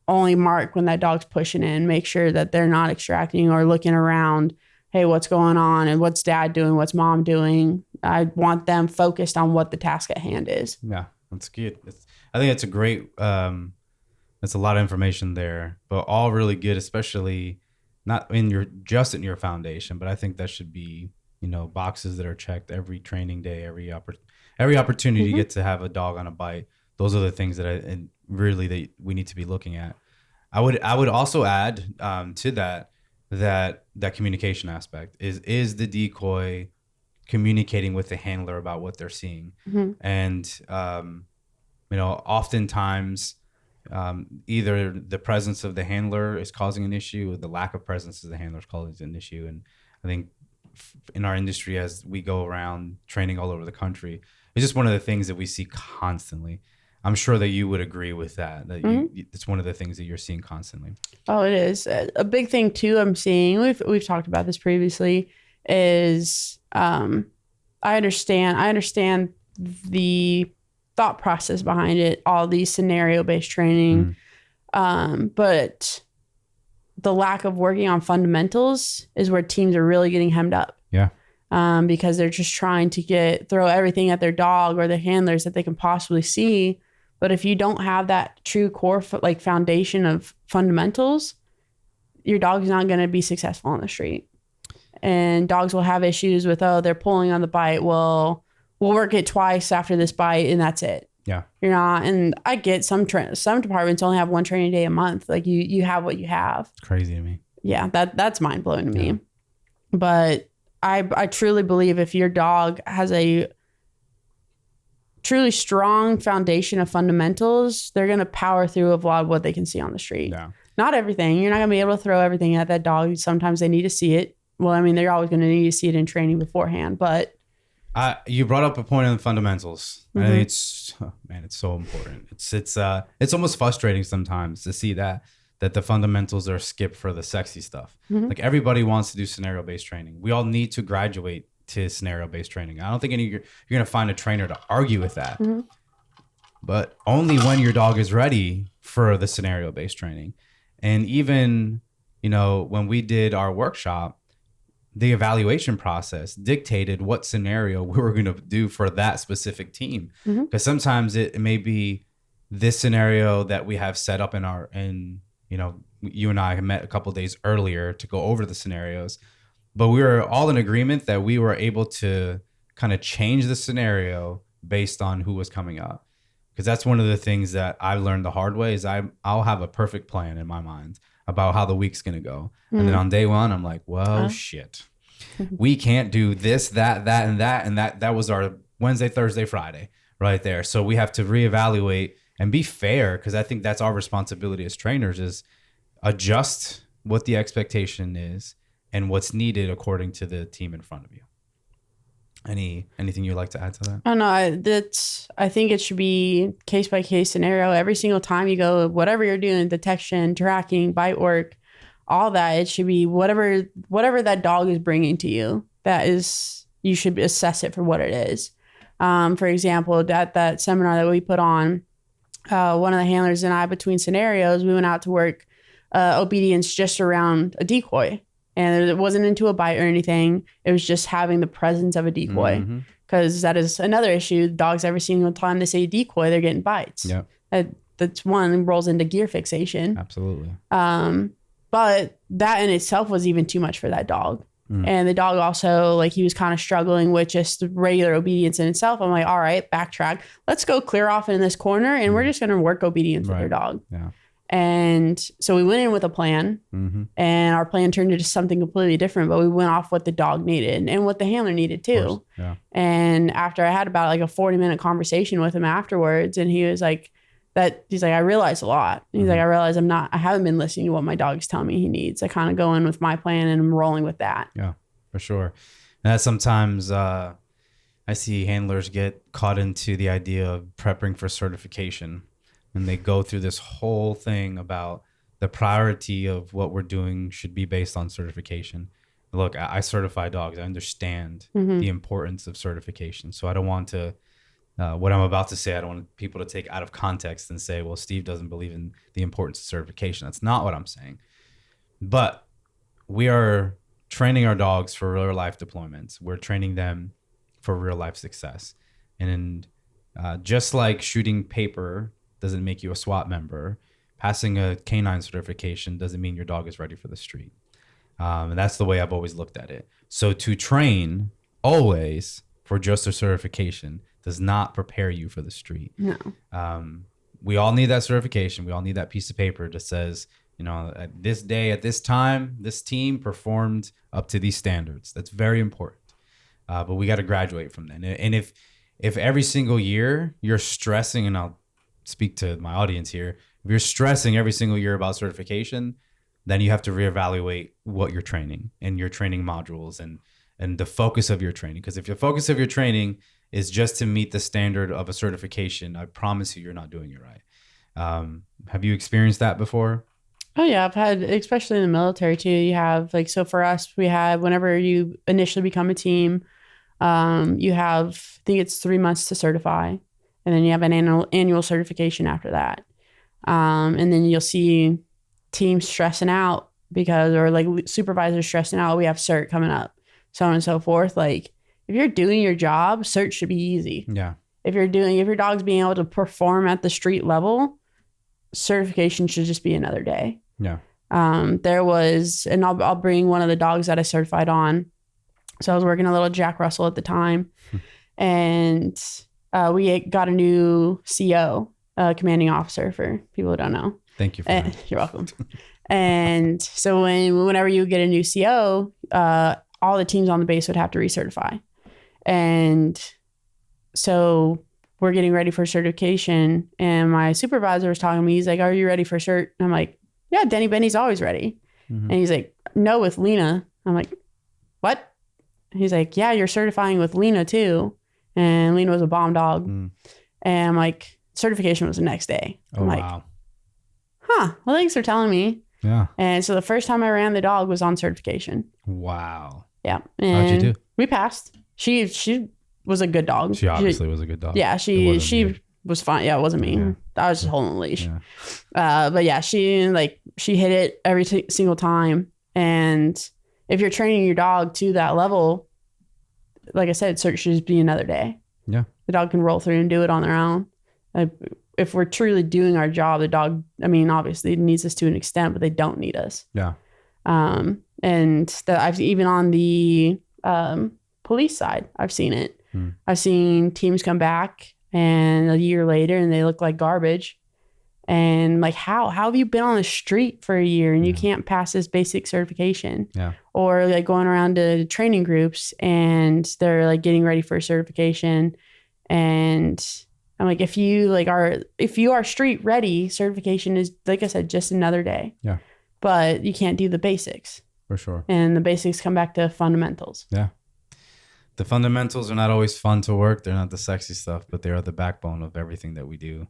only mark when that dog's pushing in. Make sure that they're not extracting or looking around. Hey, what's going on? And what's dad doing? What's mom doing? I want them focused on what the task at hand is. Yeah, that's good. I think it's a great, that's a lot of information there, but all really good, especially not in your foundation, but I think that should be, boxes that are checked every training day, every opportunity to get to have a dog on a bite. Those are the things that we need to be looking at. I would also add to that communication aspect is the decoy communicating with the handler about what they're seeing. And oftentimes either the presence of the handler is causing an issue or the lack of presence of the handler is causing an issue. And I think in our industry, as we go around training all over the country, it's just one of the things that we see constantly. I'm sure that you would agree with that it's one of the things that you're seeing constantly. Oh, it is. A big thing too I'm seeing, we've talked about this previously, is I understand the thought process behind it, all these scenario-based training, but the lack of working on fundamentals is where teams are really getting hemmed up. Yeah. Because they're just trying to throw everything at their dog or their handlers that they can possibly see. But if you don't have that true core foundation of fundamentals, your dog's not going to be successful on the street. And dogs will have issues with, they're pulling on the bite. Well, we'll work it twice after this bite and that's it. Yeah. You're not. And I get some departments only have one training day a month. Like you have what you have. It's crazy to me. Yeah. That's mind blowing to me. But I truly believe if your dog has a truly strong foundation of fundamentals, they're going to power through a lot of what they can see on the street. Yeah. Not everything. You're not going to be able to throw everything at that dog. Sometimes they need to see it. Well, I mean, they're always going to need to see it in training beforehand, but. You brought up a point on the fundamentals. Mm-hmm. I think it's so important. It's almost frustrating sometimes to see that the fundamentals are skipped for the sexy stuff. Mm-hmm. Like everybody wants to do scenario-based training. We all need to graduate to scenario-based training. I don't think you're going to find a trainer to argue with that. Mm-hmm. But only when your dog is ready for the scenario-based training. And even, when we did our workshop, the evaluation process dictated what scenario we were going to do for that specific team. Because sometimes it may be this scenario that we have set up you and I met a couple of days earlier to go over the scenarios, but we were all in agreement that we were able to kind of change the scenario based on who was coming up. Because that's one of the things that I learned the hard way is I'll have a perfect plan in my mind about how the week's going to go. And then on day one, I'm like, well, shit, we can't do this, that, and that. And that was our Wednesday, Thursday, Friday right there. So we have to reevaluate and be fair. Cause I think that's our responsibility as trainers is adjust what the expectation is and what's needed according to the team in front of you. Anything you'd like to add to that? Oh no, I think it should be case by case scenario. Every single time you go, whatever you're doing, detection, tracking, bite work, all that, it should be whatever that dog is bringing to you. You should assess it for what it is. For example, at that seminar that we put on, one of the handlers and I, between scenarios, we went out to work obedience just around a decoy. And it wasn't into a bite or anything. It was just having the presence of a decoy. Because that is another issue. Dogs, every single time they say decoy, they're getting bites. Yeah. That's one rolls into gear fixation. Absolutely. But that in itself was even too much for that dog. And the dog also, he was kind of struggling with just regular obedience in itself. I'm like, all right, backtrack. Let's go clear off in this corner and we're just going to work obedience with your dog. Yeah. And so we went in with a plan and our plan turned into something completely different, but we went off what the dog needed and what the handler needed too. Yeah. And after I had about a 40-minute conversation with him afterwards, and he was like, I realized a lot. He's like, I realize I haven't been listening to what my dog's telling me he needs. I kind of go in with my plan and I'm rolling with that. Yeah, for sure. And that sometimes I see handlers get caught into the idea of prepping for certification. And they go through this whole thing about the priority of what we're doing should be based on certification. Look, I certify dogs. I understand the importance of certification. So I don't want to, what I'm about to say, I don't want people to take out of context and say, well, Steve doesn't believe in the importance of certification. That's not what I'm saying. But we are training our dogs for real life deployments. We're training them for real life success. And just like shooting paper doesn't make you a SWAT member, passing a canine certification doesn't mean your dog is ready for the street. And that's the way I've always looked at it. So to train always for just a certification does not prepare you for the street. No. We all need that certification. We all need that piece of paper that says, at this day, at this time, this team performed up to these standards. That's very important. But we got to graduate from that. And if every single year you're stressing, and I'll speak to my audience here, if you're stressing every single year about certification, then you have to reevaluate what you're training and your training modules and the focus of your training. Because if the focus of your training is just to meet the standard of a certification, I promise you're not doing it right. Have you experienced that before? Oh yeah, I've had, especially in the military too, you have so for us, we had, whenever you initially become a team, you have, I think it's 3 months to certify. And then you have an annual certification after that. And then you'll see teams stressing out or supervisors stressing out. We have cert coming up, so on and so forth. If you're doing your job, cert should be easy. Yeah. If your dog's being able to perform at the street level, certification should just be another day. Yeah. There was, and I'll bring one of the dogs that I certified on. So I was working a little Jack Russell at the time, and we got a new CO, commanding officer, for people who don't know. Thank you for that. You're welcome. And so whenever you get a new CO, all the teams on the base would have to recertify. And so we're getting ready for certification, and my supervisor was talking to me. He's like, "Are you ready for cert?" And I'm like, yeah, Denny Benny's always ready. Mm-hmm. And he's like, no, with Lena. I'm like, what? He's like, yeah, you're certifying with Lena too. And Lena was a bomb dog. Mm. And I'm like, certification was the next day. Oh, I'm like, wow. huh, well, thanks for telling me. Yeah. And so the first time I ran the dog was on certification. Wow. Yeah. How'd you And do? we passed. She was a good dog. She obviously was a good dog. Yeah, It she wasn't you. was fine. Yeah, it wasn't me. Yeah. I was just holding the leash. Yeah. But yeah, she hit it every single time. And if you're training your dog to that level, like I said, cert should just be another day. Yeah. The dog can roll through and do it on their own. If we're truly doing our job, the dog, I mean, obviously needs us to an extent, but they don't need us. Yeah. And I've even on the police side, I've seen it. I've seen teams come back and a year later and they look like garbage. And like, how have you been on the street for a year and you can't pass this basic certification? Yeah. Or like going around to training groups and they're like getting ready for a certification. And I'm like, if you are street ready, certification is, like I said, just another day. Yeah. But you can't do the basics. For sure. And the basics come back to fundamentals. Yeah. The fundamentals are not always fun to work. They're not the sexy stuff, but they are the backbone of everything that we do.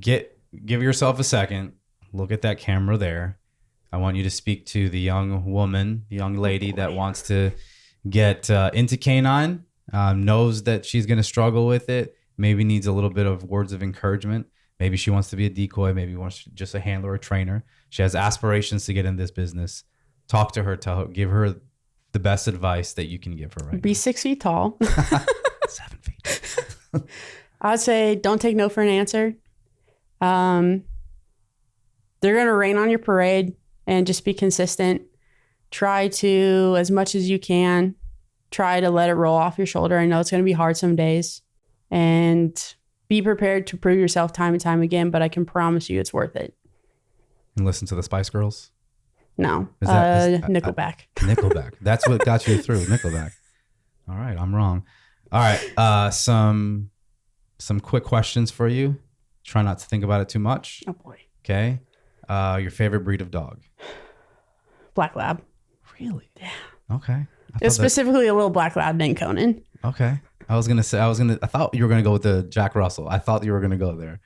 Give yourself a second. Look at that camera there. I want you to speak to the young lady that wants to get into canine, knows that she's going to struggle with it, maybe needs a little bit of words of encouragement. Maybe she wants to be a decoy. Maybe wants just a handler or trainer. She has aspirations to get in this business. Talk to her. Give her the best advice that you can give her right Be now. 6 feet tall. 7 feet. I'd say don't take no for an answer. They're going to rain on your parade and just be consistent. Try to, as much as you can, try to let it roll off your shoulder. I know it's going to be hard some days. And be prepared to prove yourself time and time again, but I can promise you it's worth it. And listen to the Spice Girls. No. Is Nickelback. Nickelback. That's what got you through. Nickelback. All right. I'm wrong. All right. Some quick questions for you. Try not to think about it too much. Oh boy. Okay. Your favorite breed of dog? Black Lab. Really? Yeah. Okay. It's specifically a little Black Lab named Conan. Okay. I thought you were gonna go with the Jack Russell. I thought you were gonna go there.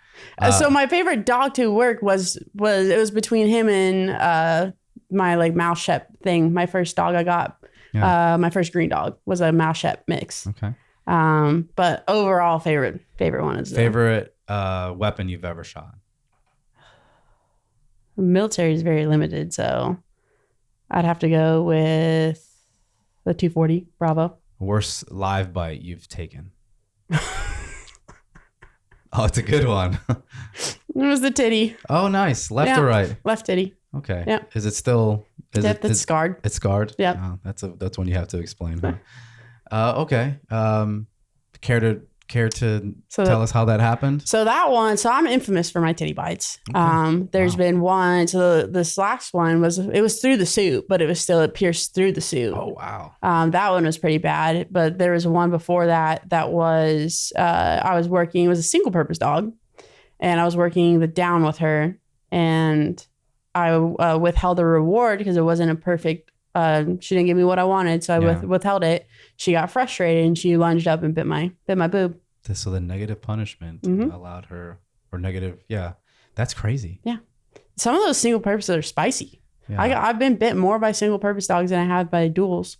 So my favorite dog to work was between him and my like mouse shep thing. My first dog I got, my first green dog was a mouse shep mix. Okay. But overall favorite one is favorite weapon you've ever shot. Military is very limited, so I'd have to go with the 240 Bravo. Worst live bite you've taken. Oh, it's a good one. It was the titty. Oh, nice. Left or right? Left titty. Okay. Yeah. Is it still? It's scarred. It's scarred. Yeah. Oh, that's one you have to explain. Huh? Okay. Care to tell us how that happened? So that one. So I'm infamous for my titty bites. Okay. There's been one. So this last one was through the suit, but it pierced through the suit. Oh wow. That one was pretty bad. But there was one before that was I was working. It was a single purpose dog, and I was working the down with her, and I withheld the reward because it wasn't a perfect. She didn't give me what I wanted, so I withheld it. She got frustrated and she lunged up and bit my boob. So the negative punishment allowed her, or negative, that's crazy. Yeah, some of those single purposes are spicy. Yeah. I've been bit more by single purpose dogs than I have by duals.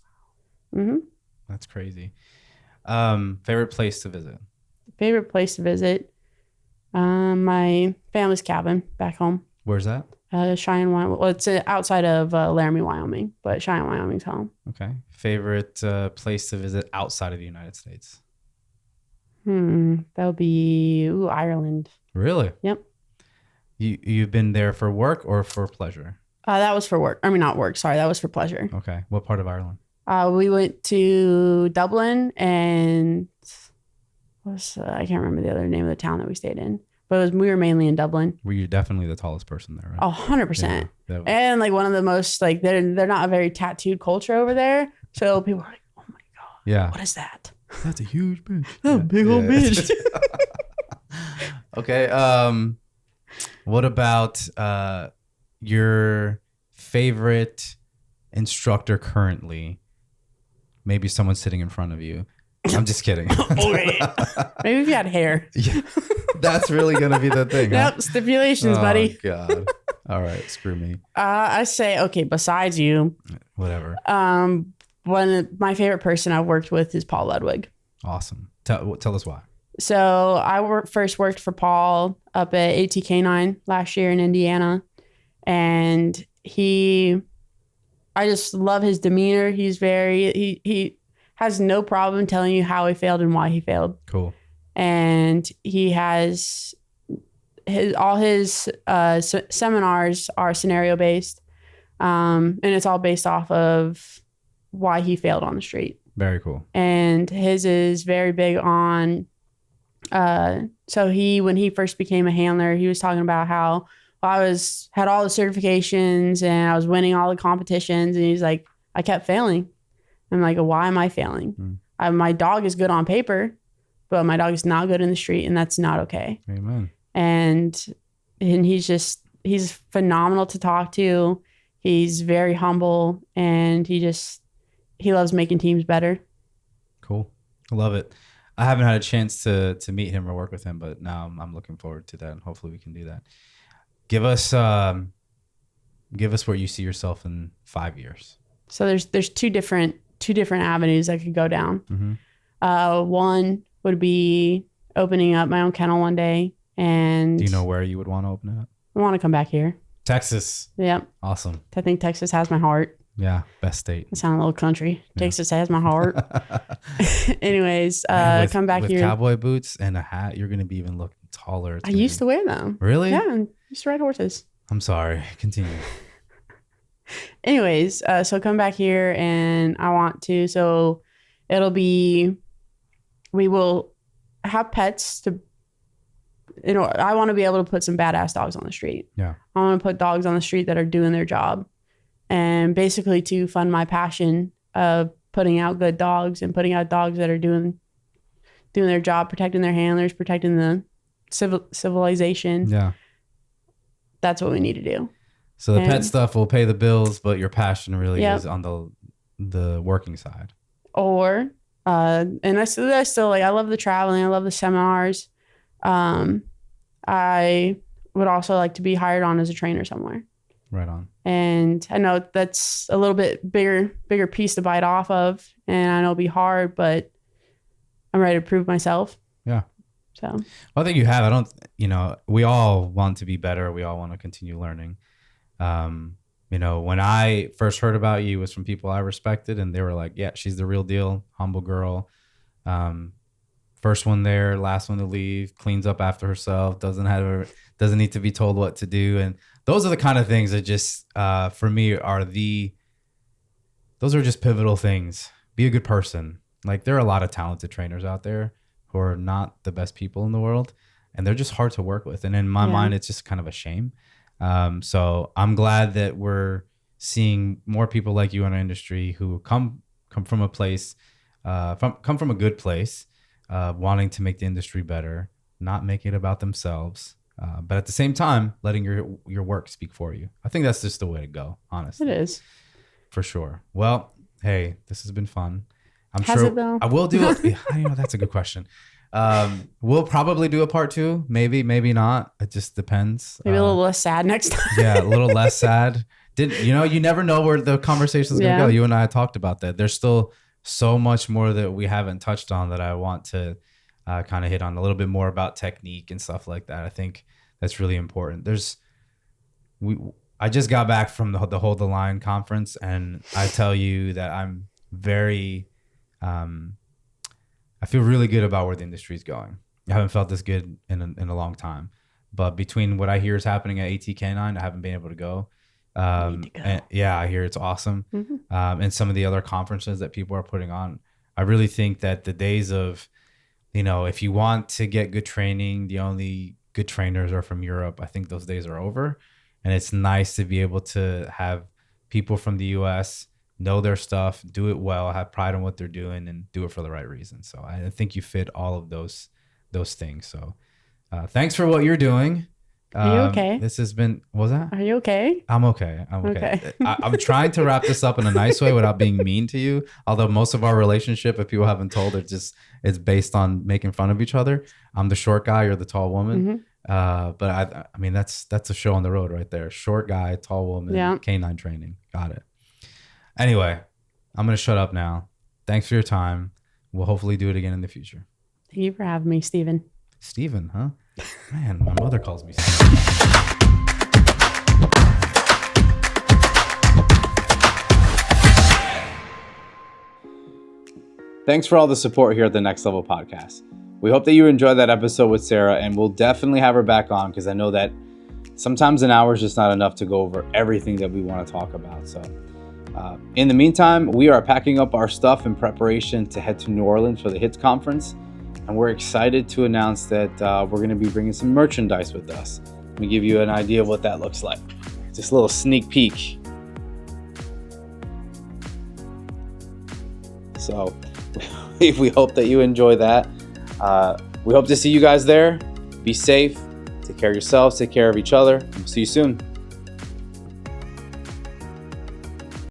Mm-hmm. That's crazy. Favorite place to visit? Favorite place to visit? My family's cabin back home. Where's that? Cheyenne, Wyoming. Well, it's outside of Laramie, Wyoming, but Cheyenne, Wyoming's home. Okay. Favorite place to visit outside of the United States? That would be Ireland. Really? Yep. You've been there for work or for pleasure? That was for work. I mean, not work. Sorry, that was for pleasure. Okay. What part of Ireland? We went to Dublin and I can't remember the other name of the town that we stayed in. But we were mainly in Dublin. Were you definitely the tallest person there, right? 100%. Yeah, and like one of the most, like they're not a very tattooed culture over there. So people are like, oh my God. Yeah. What is that? That's a huge bitch. That's a big old bitch. Okay. What about your favorite instructor currently? Maybe someone sitting in front of you. I'm just kidding. Okay. Maybe if you had hair. Yeah, that's really gonna be the thing. Huh? Nope, stipulations, buddy. God. All right, screw me. I say, okay, besides you, Whatever. my favorite person I've worked with is Paul Ludwig. Awesome. Tell us why. So I first worked for Paul up at AT Canine last year in Indiana. And I just love his demeanor. He's he has no problem telling you how he failed and why he failed. Cool. And he has all his seminars are scenario based. And it's all based off of why he failed on the street. Very cool. And his is very big on, so when he first became a handler, he was talking about how I had all the certifications and I was winning all the competitions. And he's like, I kept failing. I'm like, why am I failing? My dog is good on paper, but my dog is not good in the street, and that's not okay. Amen. And he's phenomenal to talk to. He's very humble, and he loves making teams better. Cool. I love it. I haven't had a chance to meet him or work with him, but now I'm looking forward to that, and hopefully we can do that. Give us where you see yourself in 5 years. So there's two different avenues I could go down. Mm-hmm. One would be opening up my own kennel one day. And do you know where you would want to open it up? I want to come back here. Texas. Yep. Awesome. I think Texas has my heart. Yeah, best state. I sound a little country. Yeah. Texas has my heart. Anyways, come back with here. Cowboy boots and a hat, you're going to be even looking taller. I used to wear them. Really? Yeah, I used to ride horses. I'm sorry. Continue. Anyways, so come back here and I want to. So we will have pets to, I want to be able to put some badass dogs on the street. Yeah. I want to put dogs on the street that are doing their job, and basically to fund my passion of putting out good dogs and putting out dogs that are doing their job, protecting their handlers, protecting the civilization. Yeah. That's what we need to do. So the pet stuff will pay the bills, but your passion really Yep. is on the working side. And I still like, I love the traveling. I love the seminars. I would also like to be hired on as a trainer somewhere. Right on. And I know that's a little bit bigger piece to bite off of. And I know it'll be hard, but I'm ready to prove myself. Yeah. So Well, I think you have. We all want to be better. We all want to continue learning. When I first heard about you, it was from people I respected, and they were like, yeah, she's the real deal, humble girl. First one there, last one to leave, cleans up after herself, doesn't need to be told what to do. And those are the kind of things that just, for me, those are just pivotal things. Be a good person. Like, there are a lot of talented trainers out there who are not the best people in the world, and they're just hard to work with. And in my mind, it's just kind of a shame. So I'm glad that we're seeing more people like you in our industry who come from a place, come from a good place, wanting to make the industry better, not making it about themselves, but at the same time, letting your work speak for you. I think that's just the way to go, honestly. it is. For sure. Well, hey, this has been fun. Has it though? I will do it. That's a good question. We'll probably do a part 2, maybe not. It just depends. Maybe a little less sad next time. Yeah, a little less sad. You never know where the conversation is going to go. You and I talked about that. There's still so much more that we haven't touched on that I want to kind of hit on a little bit more about technique and stuff like that. I think that's really important. I just got back from the Hold the Line conference, and I tell you that I'm very, I feel really good about where the industry is going. I haven't felt this good in a long time. But between what I hear is happening at AT Canine, I haven't been able to go. And I hear it's awesome. Mm-hmm. And some of the other conferences that people are putting on. I really think that the days of, if you want to get good training, the only good trainers are from Europe. I think those days are over. And it's nice to be able to have people from the US know their stuff, do it well, have pride in what they're doing, and do it for the right reason. So I think you fit all of those things. So thanks for what you're doing. Are you okay? This has been, what was that? Are you okay? I'm okay. I'm trying to wrap this up in a nice way without being mean to you. Although most of our relationship, if people haven't told, it's based on making fun of each other. I'm the short guy, you're the tall woman. But I mean, that's a show on the road right there. Short guy, tall woman, canine training. Got it. Anyway, I'm going to shut up now. Thanks for your time. We'll hopefully do it again in the future. Thank you for having me, Steven. Steven, huh? Man, my mother calls me Steven. Thanks for all the support here at the Next Level Podcast. We hope that you enjoyed that episode with Sarah, and we'll definitely have her back on because I know that sometimes an hour is just not enough to go over everything that we want to talk about. So in the meantime, we are packing up our stuff in preparation to head to New Orleans for the HITS conference. And we're excited to announce that we're going to be bringing some merchandise with us. Let me give you an idea of what that looks like. Just a little sneak peek. So we hope that you enjoy that. We hope to see you guys there. Be safe. Take care of yourselves. Take care of each other. We'll see you soon.